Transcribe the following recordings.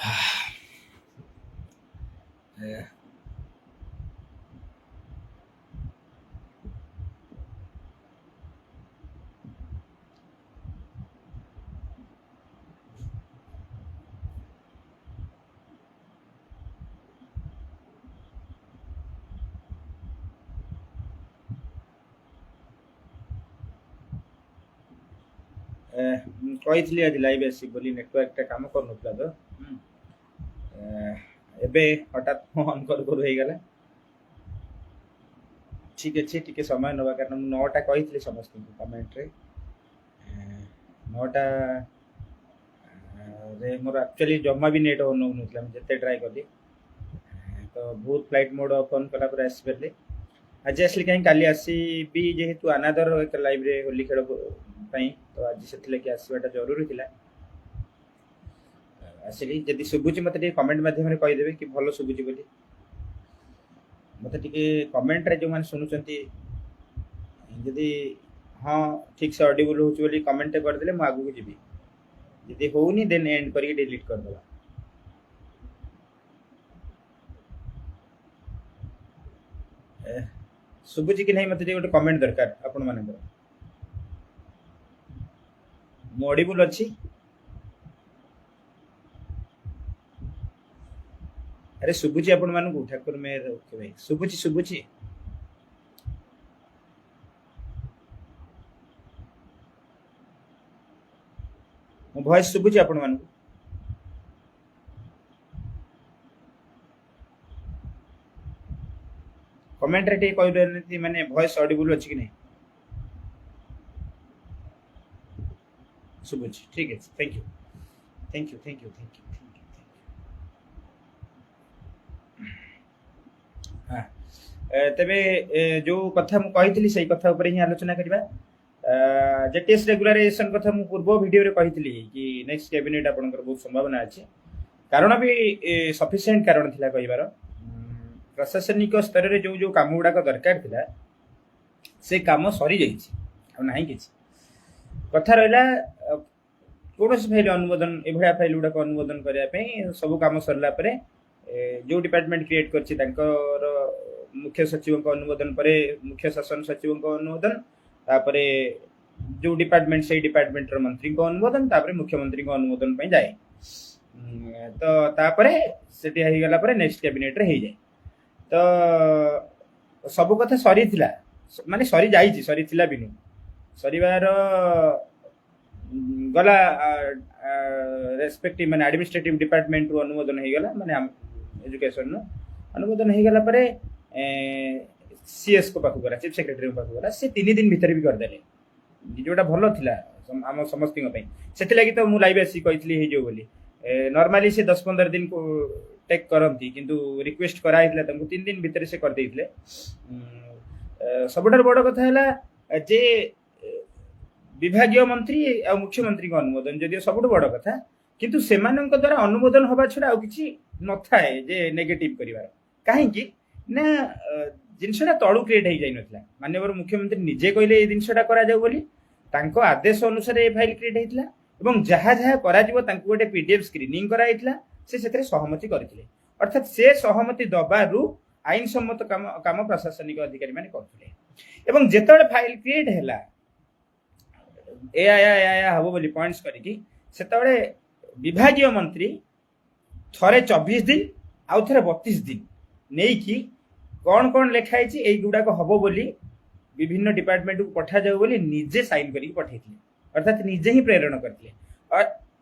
Yeah. କହିଥିଲି ଆଜି live ଆସିବି ବୋଲି ନେଟୱାର୍କଟା କାମ କରୁନଥିଲା ତ ଏବେ ହଠାତ୍ ଅନ୍ କରୁ କରୁ ହେଇଗଲା। ଠିକ୍ ଅଛି, ଟିକେ ସମୟ ନେବା, କାରଣ ମୁଁ 9ଟା କହିଥିଲି ସମସ୍ତଙ୍କୁ କମେଣ୍ଟରେ। 9ଟା ରେ ମୋର ଆକ୍ଚୁଆଲି ଜମା ବି ନେଟ୍ ଅନ୍ ହେଉନଥିଲା, ମୁଁ ଯେତେ ଟ୍ରାଏ କଲି। ତ ବହୁତ ଫ୍ଲାଇଟ୍ ମୋଡ଼ ଅନ୍ କଲା ପରେ ଆସିପାରିଲି। ଆଜି ଆସିଲି କାହିଁକି, କାଲି ଆସିବି ଯେହେତୁ ଆନାଦର ଏକ ଲାଇଭ୍ରେ ହୋଲି ଖେଳ ପାଇଁ, ତ ଆଜି ସେଥିଲାଗି ଆସିବାଟା ଜରୁରୀ ଥିଲା। ଆସିଲି। ଯଦି ଶୁଭୁଛି ମୋତେ ଟିକେ କମେଣ୍ଟ ମାଧ୍ୟମରେ କହିଦେବେ କି ଭଲ ଶୁଭୁଛି ବୋଲି। ମୋତେ ଟିକେ କମେଣ୍ଟରେ ଯେଉଁମାନେ ଶୁଣୁଛନ୍ତି ଯଦି ହଁ ଠିକ୍ସେ ଅଡ଼ିବୁଲ୍ ହେଉଛି ବୋଲି କମେଣ୍ଟ କରିଦେଲେ ମୁଁ ଆଗକୁ ଯିବି। ଯଦି ହେଉନି ଦେନ୍ ଏଣ୍ଡ କରିକି ଡିଲିଟ୍ କରିଦେବା। ଶୁଭୁଛି କି ନାହିଁ ମୋତେ ଟିକେ ଗୋଟେ କମେଣ୍ଟ ଦରକାର ଆପଣମାନଙ୍କର। ମୁଁ ଅଡ଼ିବୁଲ୍ ଅଛି? ଆରେ ଶୁଭୁଛି ଆପଣମାନଙ୍କୁ? ଠାକୁର ମେହର ଓକେ ଭାଇ, ଶୁଭୁଛି ଶୁଭୁଛି। ମୋ ଭଏସ୍ ଶୁଭୁଛି ଆପଣମାନଙ୍କୁ? କମେଣ୍ଟରେ ଟିକେ କହିଦେନ୍ତି ମାନେ ଭଏସ୍ ଅଡ଼ିବୁଲ୍ ଅଛି କି ନାହିଁ। ଶୁଭୁଛି, ଠିକ୍ ଅଛି, thank you thank you thank you thank you. ହଁ, ତେବେ ଯେଉଁ କଥା ମୁଁ କହିଥିଲି ସେଇ କଥା ଉପରେ ହିଁ ଆଲୋଚନା କରିବା। ଜେଟିଏସ୍ ରେଗୁଲାରାଇଜେସନ୍ କଥା ମୁଁ ପୂର୍ବ ଭିଡ଼ିଓରେ କହିଥିଲି କି ନେକ୍ସଟ କ୍ୟାବିନେଟ୍ ଆପଣଙ୍କର ବହୁତ ସମ୍ଭାବନା ଅଛି। କାରଣ ବି ସଫିସିଏଣ୍ଟ କାରଣ ଥିଲା କହିବାର। ପ୍ରଶାସନିକ ସ୍ତରରେ ଯେଉଁ ଯେଉଁ କାମ ଗୁଡ଼ାକ ଦରକାର ଥିଲା ସେ କାମ ସରିଯାଇଛି, ଆଉ ନାହିଁ କିଛି। କଥା ରହିଲା କୌଣସି ଫାଇଲ୍ ଅନୁମୋଦନ, ଏଭଳିଆ ଫାଇଲ୍ ଗୁଡ଼ାକ ଅନୁମୋଦନ କରିବା ପାଇଁ ସବୁ କାମ ସରିଲା ପରେ ଯେଉଁ ଡିପାର୍ଟମେଣ୍ଟ କ୍ରିଏଟ୍ କରିଛି ତାଙ୍କର ମୁଖ୍ୟ ସଚିବଙ୍କ ଅନୁମୋଦନ ପରେ ମୁଖ୍ୟ ଶାସନ ସଚିବଙ୍କ ଅନୁମୋଦନ, ତାପରେ ଯେଉଁ ଡିପାର୍ଟମେଣ୍ଟ ସେଇ ଡିପାର୍ଟମେଣ୍ଟର ମନ୍ତ୍ରୀଙ୍କ ଅନୁମୋଦନ, ତାପରେ ମୁଖ୍ୟମନ୍ତ୍ରୀଙ୍କ ଅନୁମୋଦନ ପାଇଁ ଯାଏ। ତ ତାପରେ ସେଠି ହେଇଗଲା ପରେ ନେକ୍ସଟ କ୍ୟାବିନେଟ୍ରେ ହେଇଯାଏ। ତ ସବୁ କଥା ସରିଥିଲା, ମାନେ ସରିଯାଇଛି, ସରିଥିଲା ବି ନୁହେଁ, ସରିବାର ଗଲା ରେସ୍ପେକ୍ଟିଭ ମାନେ ଆଡମିନିଷ୍ଟ୍ରେଟିଭ ଡିପାର୍ଟମେଣ୍ଟରୁ ଅନୁମୋଦନ ହେଇଗଲା, ମାନେ ଏଜୁକେସନରୁ ଅନୁମୋଦନ ହେଇଗଲା ପରେ ସିଏସ୍ଙ୍କ ପାଖକୁ ଗଲା, ଚିଫ୍ ସେକ୍ରେଟାରୀଙ୍କ ପାଖକୁ ଗଲା। ସେ 3 ଦିନ ଭିତରେ ବି କରିଦେଲେ, ଯେଉଁଟା ଭଲ ଥିଲା ଆମ ସମସ୍ତଙ୍କ ପାଇଁ। ସେଥିଲାଗି ତ ମୁଁ ଲାଇଭ୍ ଆସିକି କହିଥିଲି ହେଇଯିବ ବୋଲି। ନର୍ମାଲି ସେ 10-15 ଦିନ ଟେକ୍ କରନ୍ତି, କିନ୍ତୁ ରିକ୍ୱେଷ୍ଟ କରାହେଇଥିଲା ତାଙ୍କୁ 3 ଦିନ ଭିତରେ ସେ କରିଦେଇଥିଲେ। ସବୁଠାରୁ ବଡ଼ କଥା ହେଲା ଯେ ବିଭାଗୀୟ ମନ୍ତ୍ରୀ ଆଉ ମୁଖ୍ୟମନ୍ତ୍ରୀଙ୍କ ଅନୁମୋଦନ ଯଦିଓ ସବୁଠୁ ବଡ଼ କଥା, କିନ୍ତୁ ସେମାନଙ୍କ ଦ୍ୱାରା ଅନୁମୋଦନ ହେବା ଛଡ଼ା ଆଉ କିଛି ନଥାଏ ଯେ ନେଗେଟିଭ୍ କରିବାର। କାହିଁକି ନା ଜିନିଷଟା ତଳୁ କ୍ରିଏଟ୍ ହେଇଯାଇନଥିଲା। ମାନ୍ୟବର ମୁଖ୍ୟମନ୍ତ୍ରୀ ନିଜେ କହିଲେ ଏଇ ଜିନିଷଟା କରାଯାଉ ବୋଲି, ତାଙ୍କ ଆଦେଶ ଅନୁସାରେ ଏ ଫାଇଲ୍ କ୍ରିଏଟ୍ ହେଇଥିଲା ଏବଂ ଯାହା ଯାହା କରାଯିବ ତାଙ୍କୁ ଗୋଟେ PDF ସ୍କ୍ରିନିଂ କରାଯାଇଥିଲା, ସେ ସେଥିରେ ସହମତି କରିଥିଲେ। ଅର୍ଥାତ୍ ସେ ସହମତି ଦବାରୁ ଆଇନ ସମ୍ମତ କାମ ପ୍ରଶାସନିକ ଅଧିକାରୀମାନେ କରୁଥିଲେ। ଏବଂ ଯେତେବେଳେ ଫାଇଲ୍ କ୍ରିଏଟ୍ ହେଲା ଏୟା ହବ ବୋଲି ପଏଣ୍ଟସ୍ କରିକି, ସେତେବେଳେ ବିଭାଗୀୟ ମନ୍ତ୍ରୀ ଥରେ 24 ଦିନ ଆଉ ଥରେ 32 ଦିନ ନେଇକି କ'ଣ କ'ଣ ଲେଖା ହେଇଛି ଏଇଗୁଡ଼ାକ ହବ ବୋଲି ବିଭିନ୍ନ ଡିପାର୍ଟମେଣ୍ଟକୁ ପଠାଯାଉ ବୋଲି ନିଜେ ସାଇନ୍ କରିକି ପଠାଇଥିଲେ, ଅର୍ଥାତ୍ ନିଜେ ହିଁ ପ୍ରେରଣ କରିଥିଲେ।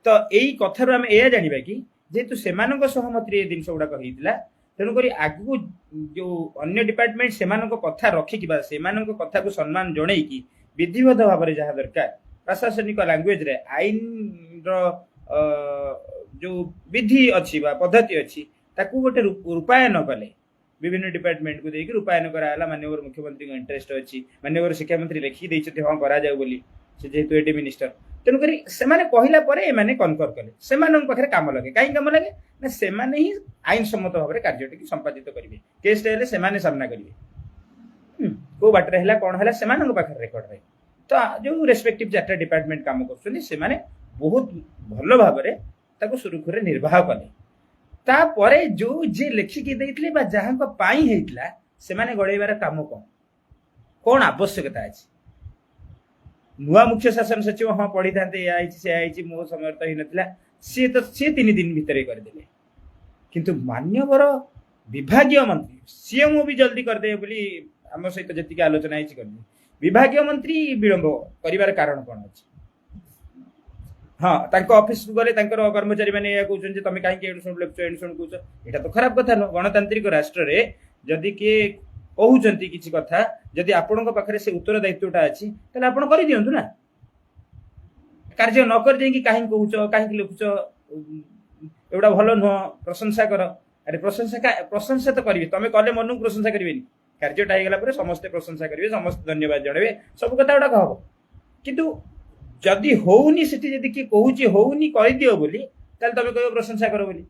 ତ ଏଇ କଥାରୁ ଆମେ ଏୟା ଜାଣିବା କି ଯେହେତୁ ସେମାନଙ୍କ ସହମତିରେ ଏ ଜିନିଷ ଗୁଡ଼ାକ ହେଇଥିଲା, ତେଣୁକରି ଆଗକୁ ଯେଉଁ ଅନ୍ୟ ଡିପାର୍ଟମେଣ୍ଟ ସେମାନଙ୍କ କଥା ରଖିକି ବା ସେମାନଙ୍କ କଥାକୁ ସମ୍ମାନ ଜଣେଇକି ବିଧିବଦ୍ଧ ଭାବରେ ଯାହା ଦରକାର ପ୍ରଶାସନିକ ଲାଙ୍ଗୁଏଜରେ ଆଇନର ଯେଉଁ ବିଧି ଅଛି ବା ପଦ୍ଧତି ଅଛି ତାକୁ ଗୋଟେ ରୂପାୟନ କଲେ, ବିଭିନ୍ନ ଡିପାର୍ଟମେଣ୍ଟକୁ ଦେଇକି ରୂପାୟନ କରାଗଲା। ମାନ୍ୟବର ମୁଖ୍ୟମନ୍ତ୍ରୀଙ୍କ ଇଣ୍ଟରେଷ୍ଟ ଅଛି, ମାନ୍ୟବର ଶିକ୍ଷାମନ୍ତ୍ରୀ ଲେଖିକି ଦେଇଛନ୍ତି ହଁ କରାଯାଉ ବୋଲି, ସେ ଯେହେତୁ ଏଡି ମିନିଷ୍ଟର। ତେଣୁକରି ସେମାନେ କହିଲା ପରେ ଏମାନେ କନକର କଲେ, ସେମାନଙ୍କ ପାଖରେ କାମ ଲାଗେ। କାହିଁକି କାମ ଲାଗେ ନା ସେମାନେ ହିଁ ଆଇନ ସମ୍ମତ ଭାବରେ କାର୍ଯ୍ୟଟିକୁ ସମ୍ପାଦିତ କରିବେ। କେସ୍ଟା ହେଲେ ସେମାନେ ସାମ୍ନା କରିବେ, କୋଉ ବାଟରେ ହେଲା କ'ଣ ହେଲା ସେମାନଙ୍କ ପାଖରେ ରେକର୍ଡ ରହିବ। ତ ଯେଉଁ ରେସ୍ପେକ୍ଟିଭ 4ଟା ଡିପାର୍ଟମେଣ୍ଟ କାମ କରୁଛନ୍ତି ସେମାନେ ବହୁତ ଭଲ ଭାବରେ ତାକୁ ସୁରୁଖୁରୁରେ ନିର୍ବାହ କଲେ। तापरे जो जे लेखिकी देइतले बा जहां पाई हेइतला सेमाने गळेबार काम कौन आवश्यकता अछि नुआ मुख्य शासन सचिव हाँ पढ़ी था से मो समय तो ही नाला सी तो सी 3 दिन भितर करदे किंतु मान्यवर विभागीय मंत्री सीएमओ भी जल्दी करदे बोली आम सहित जी आलोचना कर विभागीय मंत्री विलंब कर कारण कौन अच्छे हाँ ऑफिस को गले कर्मचारी मैंने कहते तुम कहीं लिखुच एण शुण कौच यहाँ तो खराब कथा नुह गणतांत्रिक राष्ट्र रे जदि किए कहते किसी कथा जदि आपण पाखे से उत्तर दायित्वटा अच्छी तेल आप कर दिंतु ना कार्य नक कहीं कहूच कहीं लिखुच एवटा भल नुह प्रशंसा कर अरे प्रशंसा तो करेंगे तुम कले मन को प्रशंसा करेंगे कार्यटा होगा समस्ते प्रशंसा करेंगे समस्त धन्यवाद जनइबे सब कथा गुड़ाक हम किंतु जदि होनी से किए कहूँ होनी कर दियो बोली तुम कह प्रशंसा कर बोली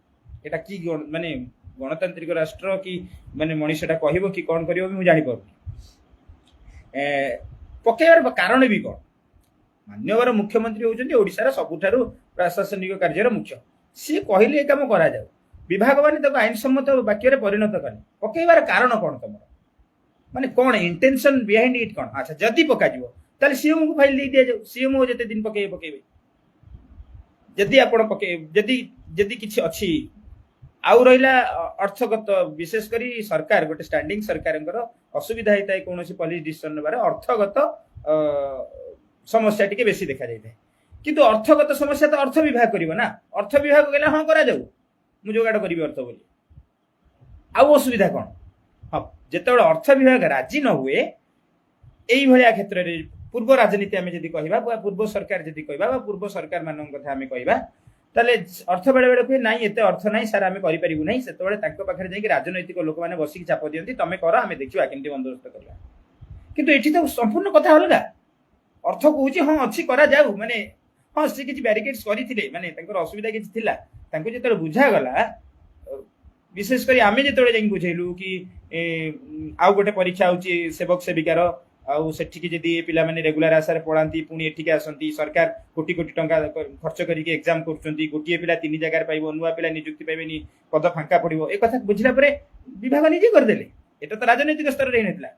एटा कि माने गणतांत्रिक राष्ट्र कि माने मनीषटा कहब कि कौन कर जापर पकड़ कारण भी कौन मान्यवर मुख्यमंत्री होउछन्ति ओडिशार सबुठारु प्रशासनिक कार्यर मुख्य सी कहले काम करा जाऊ विभाग माने आईन सम्मत वाक्य परिणत कले पकईबार कारण कौन तुम माने कौन इंटेंशन बिहाइंड इट कौन अच्छा जदि पका ताले सीएम को फाइल दे दिया जाऊ सीएम जते दिन पकेबे जदि आपण पके जदि किछि अछि आउ रहिला अर्थगत विशेष करी सरकार गोटे स्टैंडिंग सरकार असुविधा होता है कौन पॉलिसी डिसीजन नबार अर्थगत समस्या टिके बेसी देखा जाए किंतु अर्थगत समस्या तो अर्थ विभाग करिवो ना अर्थ विभाग गले हाँ करा जाऊ मु जोगाड़ करी अर्थ बोली आउ असुविधा कौन हाँ जिते अर्थ विभाग राजी न हुए यही भाया क्षेत्र में पूर्व राजनीति आम जदि कहवा पूर्व सरकार जदि कहवा पूर्व सरकार मान कथा आम कहवा ताले अर्थ बेले बेले कहे नाई एते अर्थ नाई सार आम करूँ ना से पाखे जाकि राजनैतिक लोक मैंने बसिक चाप दिखती तुम कर आम देखा केमती बंदोबस्त करवा किंतु ये तो संपूर्ण कथा अलग अर्थ कहूँ हाँ अच्छी करा जाऊ माने हाँ सी किसी बैरिकेड्स करते माने असुविधा किसी जो बुझागला विशेषकर आम जो बुझेलु कि आउ गोटे परीक्षा होची सेवक सेविकार आउ सेठिकी जदि पिला माने रेगुलर आसार पढ़ाती पुणी एठिक आसती सरकार कोटी कोटी टंका खर्च करके एग्जाम करुँच गोटे पिला 3 जगार पाइब नुआ पिला नियुक्ति पाइबेनी पद फांका पड़ो एक कथा बुझला विभाग निजे करदे एटा तो राजनैतिक स्तर रे नथिला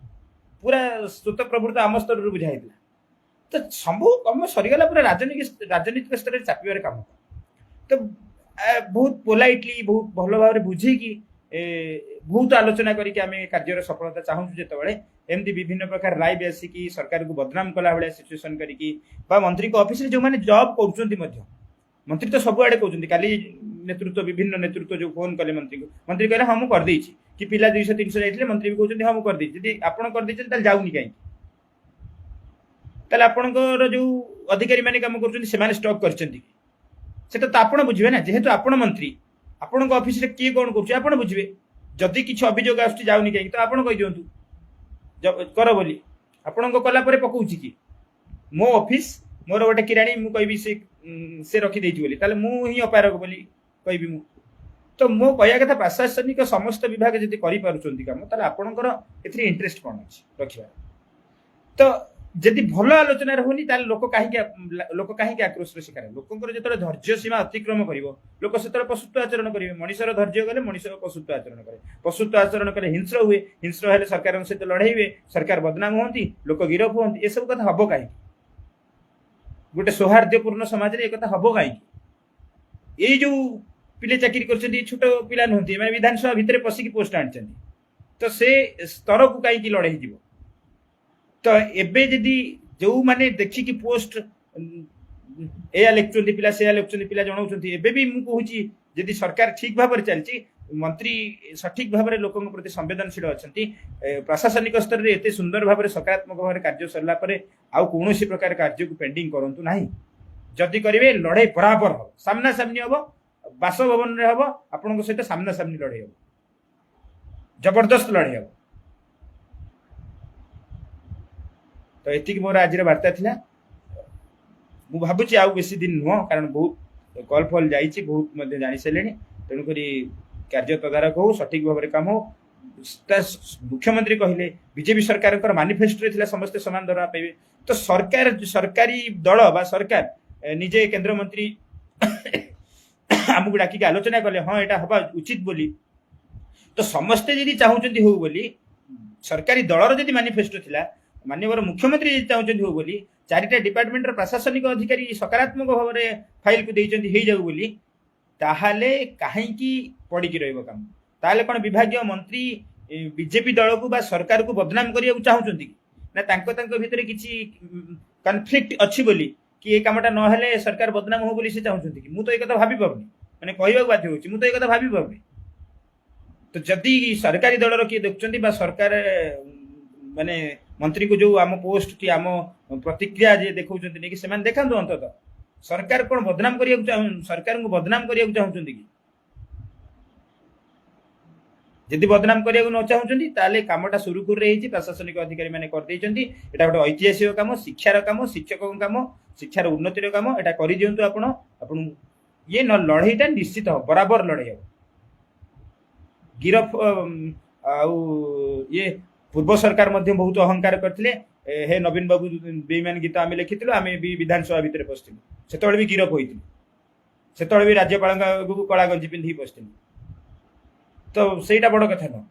पूरा स्वत प्रभुत्व आम स्तर रे बुझाई तो सब कम सरीगला पूरा राजनीतिक स्तर में चापिबार काम तो बहुत पोलाइटली बहुत भल भाव बुझेकी बहुत आलोचना करके आम कार्य सफलता चाहूँ जितेबाला एमती विभिन्न प्रकार लाइव आसिकी सरकार को बदनाम कला भाया सिचुएसन करी मंत्री ऑफिस जो मैंने जॉब कर मंत्री तो सबुआड़े कहते काली नेतृत्व विभिन्न नेतृत्व जो फोन कले मंत्री को मंत्री कहले हाँ मुझे करदे कि पिला 200-300 जाइए मंत्री भी कहते हाँ मुझे करदे आप करदे जाऊनी कहीं ताले आपणकर जो अधिकारी माने काम करछन से माने स्टॉक करछन सेटा तो आपण बुझिबे ना जेहेतु आपण मंत्री आपण ऑफिस रे किए कोन करछ आपण बुझिबे जदि किछ अभियोग आछी जाउनी कहीं तो आपण कहि दियंतु जब कर बोली आपण कला परे पकाउछि कि मो ऑफिस मोर गोटे किराणी मु कहबी से रखी देछि बोली ताले मु ही अपारक बोली कहबी मु तो मो कहया कथा प्रशासनिक समस्त विभाग जदि करि पारुछंती काम ताले आपणकर एथि इंटरेस्ट कोन अछि रखिबा तो जदि भल आलोचना होनी ताले लोक कहीं आक्रोश शिकार लोक जो धैर्य सीमा अतिक्रम कर लोक से पशुत्व आचरण करेंगे मनीषर धैर्य गले मनीष पशुत्व आचरण करे पशुत्व आचरण कले हिंस्र हुए हिंस्र हेले सरकार सहित लड़े सरकार बदनाम होती लोक गिरफ होती ये सब कथा हम कहीं गोटे सौहार्द्यपूर्ण समाज में एक हम कहीं ये जो पिले चाकरी कर छोट पिला नुहति विधानसभा भितर पशिकी पोस्ट आनी तो से स्तर को कहीं लड़े जीव तो एबे जदि जो माने देखी कि पोस्ट एया लिखुंती पिला से लिखुंती पिला जनाऊँगी एबे भी मु कहूँ जदि सरकार ठीक भाव में चलती मंत्री सठिक भाव में लोकों प्रति संवेदनशील अच्छा प्रशासनिक स्तर में एत सुंदर भाव में सकारात्मक भाव में कार्य सरला आउ कौन प्रकार कार्य को पेंडिंग करूँ ना जदि करेंगे लड़ाई बराबर हम सामना सामनी हम बासभवन में हम आपण सहित सामना सामनी लड़ाई हम जबरदस्त लड़ाई हम तो ये मोर आज वार्ता थिला मु भावुची आउ बेसी दिन नुह कारण बहुत कल फल जाइए बहुत जानी सारे तेणुक कार्य तदारक हो सठिक भाव में काम हो मुख्यमंत्री कहले बीजेपी सरकार मानिफेस्टो समस्ते समान दरमा पाइबे तो सरकारी दल बा सरकार निजे केंद्र मंत्री आमको डाकिक आलोचना कले हाँ यहाँ हवा उचित बोली तो समस्ते जदि चाहूँगी हो बोली सरकारी दलर जदि मैनिफेस्टो थिला माननीय मुख्यमंत्री जदि चाहूँगी हो बोली चारिटा डिपार्टमेंट प्रशासनिक अधिकारी सकारात्मक भाव में फाइल को हो जाऊ बोली ताहले कहीं पड़ी रही काम ताहले कौन विभाग मंत्री बीजेपी दल को बा सरकार को बदनाम करने चाहूँगी ना तांको भितर किसी कन्फ्लिक्ट अच्छी बोली कि ये कामटा ना सरकार बदनाम हो बोली से चाहूँगी कि मुझे तो भाभी पाऊनी मैंने कहवाक बाध्य होची मुझे तो भाभी पाऊनी तो जदि सरकारी दलर किए देखुं सरकार माने मंत्री को जो आम पोस्ट कि आम प्रतिक्रिया जे देखा नहीं कि देखा अंततः सरकार कौन बदनाम सरकार को बदनाम करने चाहूँगी कि जदि बदनाम करने न चाहूँगी ताले कामटा सुरुखुर प्रशासनिक अधिकारी मैंने करदे गोटे ऐतिहासिक कम शिक्षार कम शिक्षकों कम शिक्षार उन्नतिर कम यहाँ कर दिंतु आपण ये न लड़ईटा निश्चित हो बराबर लड़ई हो गिरफ ये पूर्व सरकार मध्य बहुत अहंकार करते हे नवीन बाबू बेईमान गीत आम लिखी आम भी विधानसभा भितर पशिलु से भी गिरफ होती से भी राज्यपाल कला गंजी पिंधि पशिलु तो सहीटा बड़ कथा न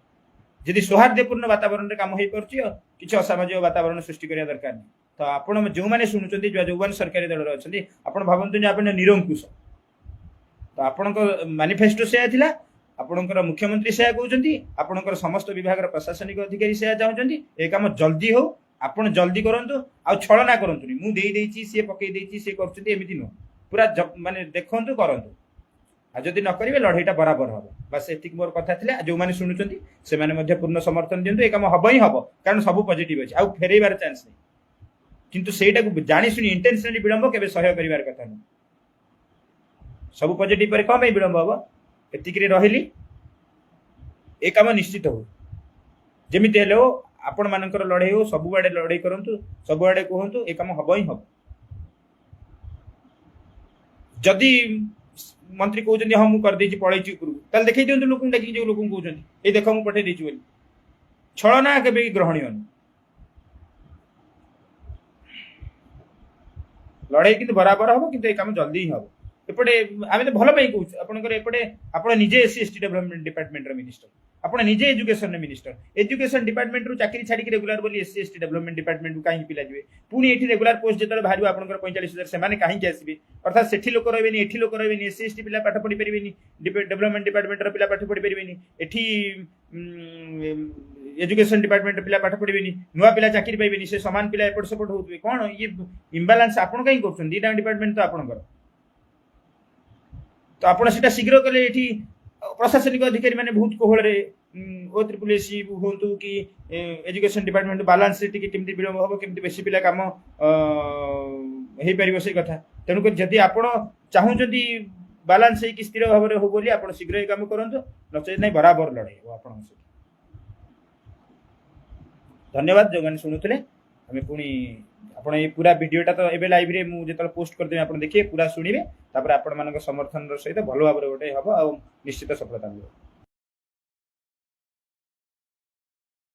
जदि सौहार्दपूर्ण वातावरण में काम हो पार्टी असामाजिक वातावरण सृष्टि करने दरकार नहीं तो आपण जो मैंने शुणुंट जो सरकारी दल अच्छे आप भावतु आप निरंकुश तो आपण मैनिफेस्टो से आपणकर मुख्यमंत्री से कहते आपणकर समस्त विभाग प्रशासनिक अधिकारी से चाहते ये कम जल्दी हो आप जल्दी करूँ आ छलना करूँ मुझे सी पकई सी करमती नुह पूरा माने देखु करूँ आ जदि न करेंगे लड़ईटा बराबर हम बस ये मोर कथा जो मैंने शुणुंट से पूर्ण समर्थन दिंतु ये कम हम ही हम कारण सब पॉजिटिव अच्छे आउ फेरइबार चांस नहीं किंतु सेटा को जानी शुणी इंटेंशनली विलंब केबे सहय करिवार कथा नहीं सब पॉजिटिव पर कम विलंब हम एतिक रही ए कम निश्चित हो जमीती हेले हो आपण मानकर लड़ई हो सबुआड़े लड़ई करूँ सबुआड़े कहतु ए कम हम ही हम जदि मंत्री कहते हाँ मुझे करदे पड़े उपरको देखी दिखाई लोक डाक जो लोक कहते ये देख मुझे पठे बोली छलना के ग्रहणीय लड़ाई किंतु बराबर हम कि काम जल्दी ही हम एपटे आम तो भल कहूँ आपंकर एपटे आप निजे SC ST development department minister आप निजे एजुकेशन मिनिस्टर एजुकेशन डिपार्टमेंट रू चाकरी छाड़ी रेगुलर बोली एससी एसटी डेवलपमेंट डिपार्टमेंट को कहीं पिला जी पुणी ये रेगुलर पोस्ट जो बाहर आपंकर 45,000 से कहीं आसवे अर्थात से लोक रही एठी लोक रही एससी एसटी पिला पाठ पढ़ी पारे डेवलपमेंट डिपार्टमेंट पिला पाठ पढ़ी पारे एठी एजुकेशन डिपार्टमेंट पिला पाठ पढ़े नुआ पिला चाकरी पाइबेनी से सामान पिला एपट सेपट होते कौन ये इम्बालांस आपन कहीं कर दुईटा डिपार्टमेंट तो आपंकर तो आपड़ से शीघ्र कले ये प्रशासनिक अधिकारी मैंने बहुत कोहल ओ ट्रिपल एसी हूँ कि एजुकेशन डिपार्टमेंट बालांस केमती विलंब हम केमती बेसी पिला कम हो पार से कथा तेणुक जदि आप चाहूँगी बालांस हो स्थिर भाव में हो बोली आप शीघ्र ये कम करूँ नचे नहीं बराबर लड़ाई हो आप धन्यवाद जो मैंने शुणुते आम पुणी आप पूरा वीडियोटा तो एवं लाइव रे मुझे जो पोस्ट करदेवी आप देखिए पूरा शुणवे तापर आपण मान समर्थन सहित भल भाव गोटे हम आ निश्चित सफलता मिले।